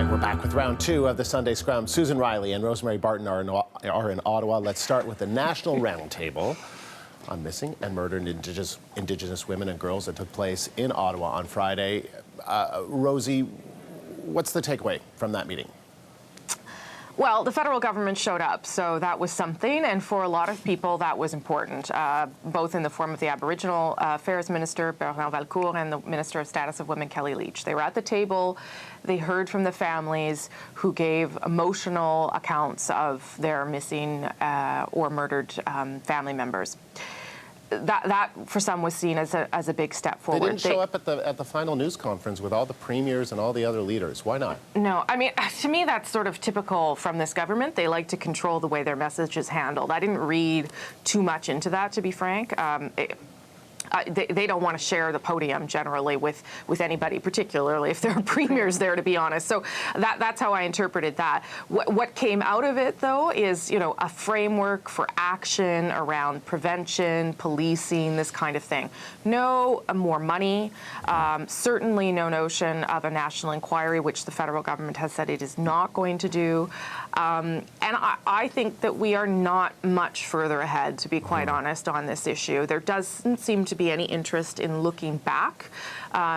right, we're back with round two of the Sunday Scrum. Susan Riley and Rosemary Barton are in Ottawa. Let's start with the National Roundtable on missing and murdered Indigenous women and girls that took place in Ottawa on Friday. Rosie, what's the takeaway from that meeting? Well, the federal government showed up, so that was something, and for a lot of people that was important, both in the form of the Aboriginal Affairs Minister, Bernard Valcourt, and the Minister of Status of Women, Kelly Leitch. They were at the table. They heard from the families who gave emotional accounts of their missing or murdered family members. That for some was seen as a big step forward. They didn't show up at the final news conference with all the premiers and all the other leaders. Why not? No, I mean, to me, that's sort of typical from this government. They like to control the way their message is handled. I didn't read too much into that, to be frank. They don't want to share the podium generally with anybody, particularly if there are premiers there, to be honest. So that's how I interpreted that. What came out of it, though, is a framework for action around prevention, policing, this kind of thing. No more money, certainly no notion of a national inquiry, which the federal government has said it is not going to do. And I think that we are not much further ahead, to be quite honest, on this issue. There doesn't seem to be any interest in looking back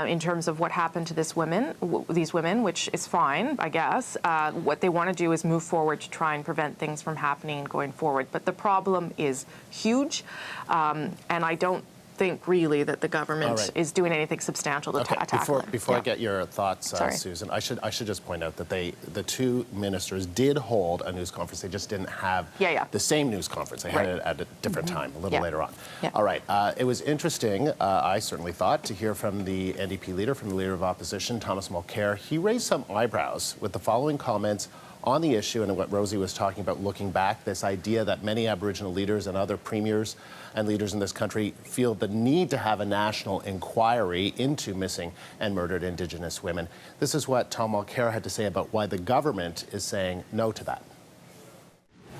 in terms of what happened to these women, which is fine, I guess. What they want to do is move forward to try and prevent things from happening going forward. But the problem is huge, and I don't think really that the government is doing anything substantial to tackle it. Before I get your thoughts, Susan, I should just point out that the two ministers did hold a news conference. They just didn't have the same news conference. They had it at a different time, a little later on. All right. It was interesting, I certainly thought, to hear from the NDP leader, from the Leader of Opposition, Thomas Mulcair. He raised some eyebrows with the following comments on the issue and what Rosie was talking about, looking back, this idea that many Aboriginal leaders and other premiers and leaders in this country feel the need to have a national inquiry into missing and murdered Indigenous women. This is what Tom Mulcair had to say about why the government is saying no to that.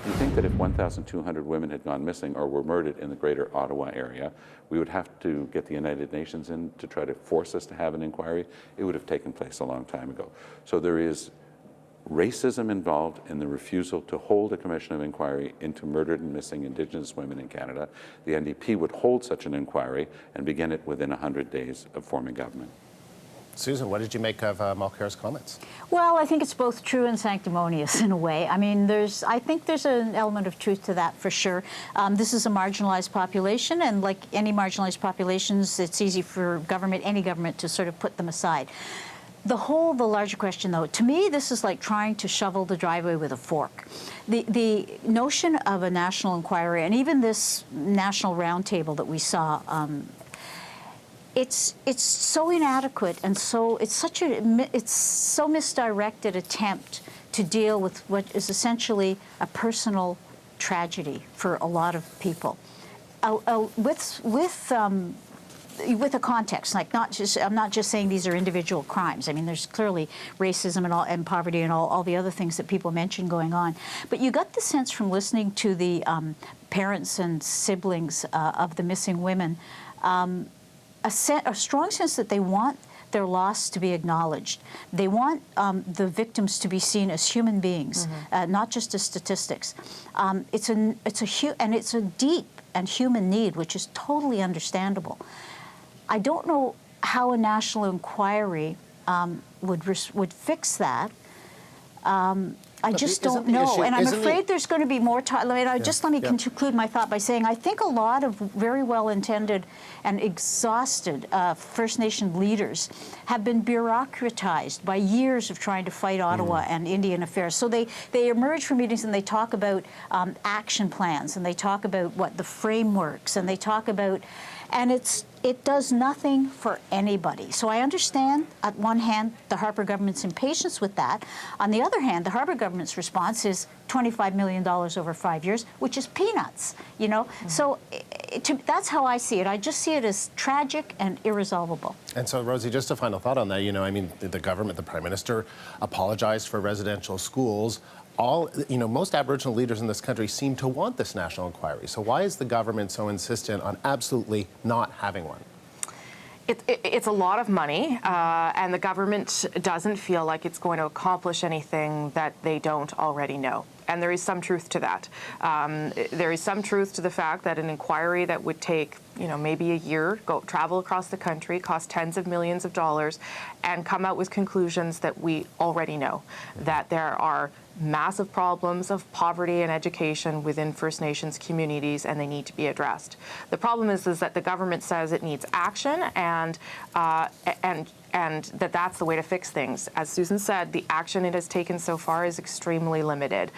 Do you think that if 1,200 women had gone missing or were murdered in the greater Ottawa area, we would have to get the United Nations in to try to force us to have an inquiry? It would have taken place a long time ago. So there is racism involved in the refusal to hold a commission of inquiry into murdered and missing Indigenous women in Canada. The NDP would hold such an inquiry and begin it within 100 days of forming government. Susan, what did you make of Mulcair's comments? Well, I think it's both true and sanctimonious in a way. I mean, I think there's an element of truth to that for sure. This is a marginalized population, and like any marginalized populations, it's easy for any government to sort of put them aside. The larger question, though, to me, this is like trying to shovel the driveway with a fork. The notion of a national inquiry, and even this national roundtable that we saw, it's so inadequate, and it's so misdirected attempt to deal with what is essentially a personal tragedy for a lot of people. With a context, like I'm not just saying these are individual crimes. I mean, there's clearly racism and poverty and all the other things that people mention going on. But you got the sense from listening to the parents and siblings of the missing women, a strong sense that they want their loss to be acknowledged. They want the victims to be seen as human beings, not just as statistics. It's a deep and human need, which is totally understandable. I don't know how a national inquiry would fix that. I just don't know, and I'm afraid there's going to be more time. Let me conclude my thought by saying I think a lot of very well-intended and exhausted First Nation leaders have been bureaucratized by years of trying to fight Ottawa and Indian affairs. So they emerge from meetings and they talk about action plans, and they talk about the frameworks, and they talk about, and it does nothing for anybody. So I understand, at one hand, the Harper government's impatience with that. On the other hand, the Harper government's response is $25 million over 5 years, which is peanuts, So that's how I see it. I just see it as tragic and irresolvable. And so, Rosie, just a final thought on that. I mean, the government, the Prime Minister, apologized for residential schools. Most Aboriginal leaders in this country seem to want this national inquiry. So why is the government so insistent on absolutely not having one? It's a lot of money, and the government doesn't feel like it's going to accomplish anything that they don't already know. And there is some truth to that. There is some truth to the fact that an inquiry that would take, maybe a year, travel across the country, cost tens of millions of dollars, and come out with conclusions that we already know, that there are massive problems of poverty and education within First Nations communities, and they need to be addressed. The problem is that the government says it needs action, and that's the way to fix things. As Susan said, the action it has taken so far is extremely limited.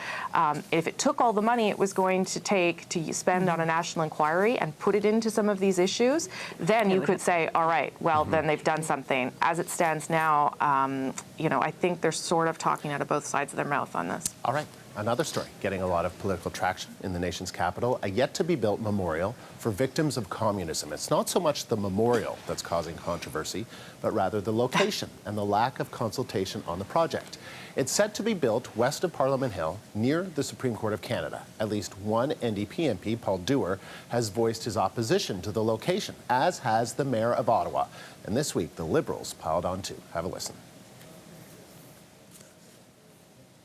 If it took all the money it was going to take to spend on a national inquiry and put it into some of these issues, then you could say, all right, well, then they've done something. As it stands now, I think they're sort of talking out of both sides of their mouth on this. All right. Another story getting a lot of political traction in the nation's capital, a yet-to-be-built memorial for victims of communism. It's not so much the memorial that's causing controversy, but rather the location and the lack of consultation on the project. It's set to be built west of Parliament Hill, near the Supreme Court of Canada. At least one NDP MP, Paul Dewar, has voiced his opposition to the location, as has the Mayor of Ottawa. And this week, the Liberals piled on too. Have a listen.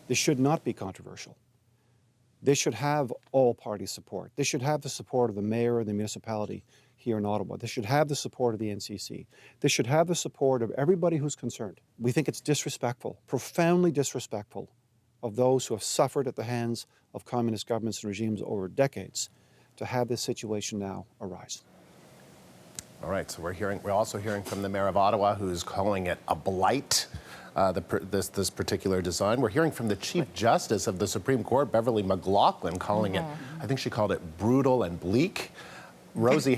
This should not be controversial. This should have all party support. This should have the support of the mayor of the municipality here in Ottawa. This should have the support of the NCC. This should have the support of everybody who's concerned. We think it's disrespectful, profoundly disrespectful, of those who have suffered at the hands of communist governments and regimes over decades to have this situation now arise. All right, so we're also hearing from the Mayor of Ottawa, who's calling it a blight. This particular design. We're hearing from the Chief Justice of the Supreme Court, Beverly McLaughlin, calling it, I think she called it brutal and bleak. Rosie,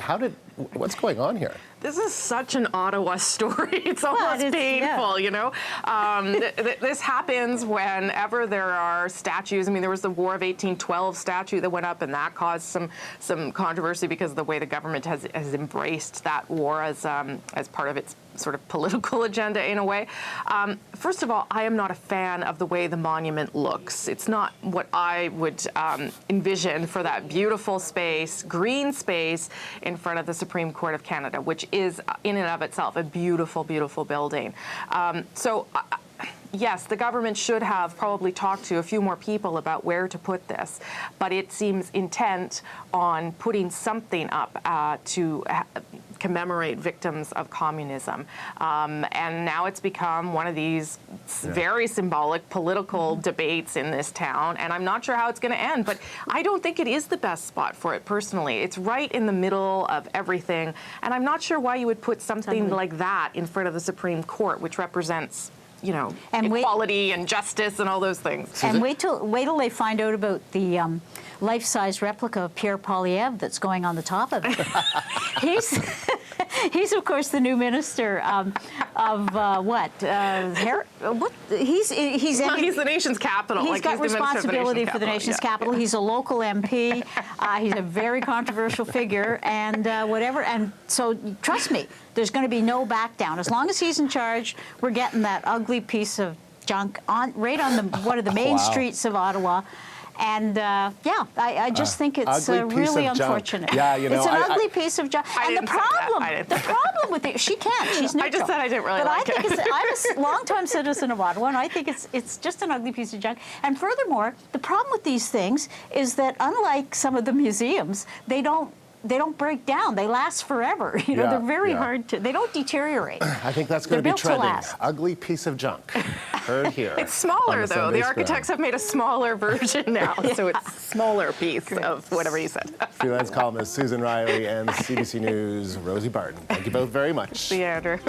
what's going on here? This is such an Ottawa story. It's almost painful, This happens whenever there are statues. I mean, there was the War of 1812 statue that went up, and that caused some controversy because of the way the government has embraced that war as part of its sort of political agenda in a way. First of all, I am not a fan of the way the monument looks. It's not what I would envision for that beautiful space, green space in front of the Supreme Court of Canada, which is in and of itself a beautiful, beautiful building. Yes, the government should have probably talked to a few more people about where to put this, but it seems intent on putting something up to commemorate victims of communism. And now it's become one of these very symbolic political debates in this town, and I'm not sure how it's going to end, but I don't think it is the best spot for it personally. It's right in the middle of everything, and I'm not sure why you would put something like that in front of the Supreme Court, which represents and equality and justice and all those things. And wait till they find out about the life-size replica of Pierre Poilievre that's going on the top of it. He's of course the new minister of what? He's the nation's capital. He's got responsibility for the nation's capital. He's a local MP. He's a very controversial figure, and whatever. And so, trust me, there's going to be no back down. As long as he's in charge, we're getting that ugly piece of junk right on one of the main streets of Ottawa. And I just think it's really unfortunate. Yeah, it's an ugly piece of junk. And the problem with it, she can't. She's neutral. I just said I didn't really like it. But I'm a longtime citizen of Ottawa, and I think it's just an ugly piece of junk. And furthermore, the problem with these things is that unlike some of the museums, they don't break down. They last forever. They're very hard to. They don't deteriorate. I think that's going to be trending. Ugly piece of junk. Heard here. It's smaller though. The architects have made a smaller version now, so it's a smaller piece of whatever you said. Freelance columnist Susan Riley and CBC News Rosie Barton. Thank you both very much. See you, Andrew.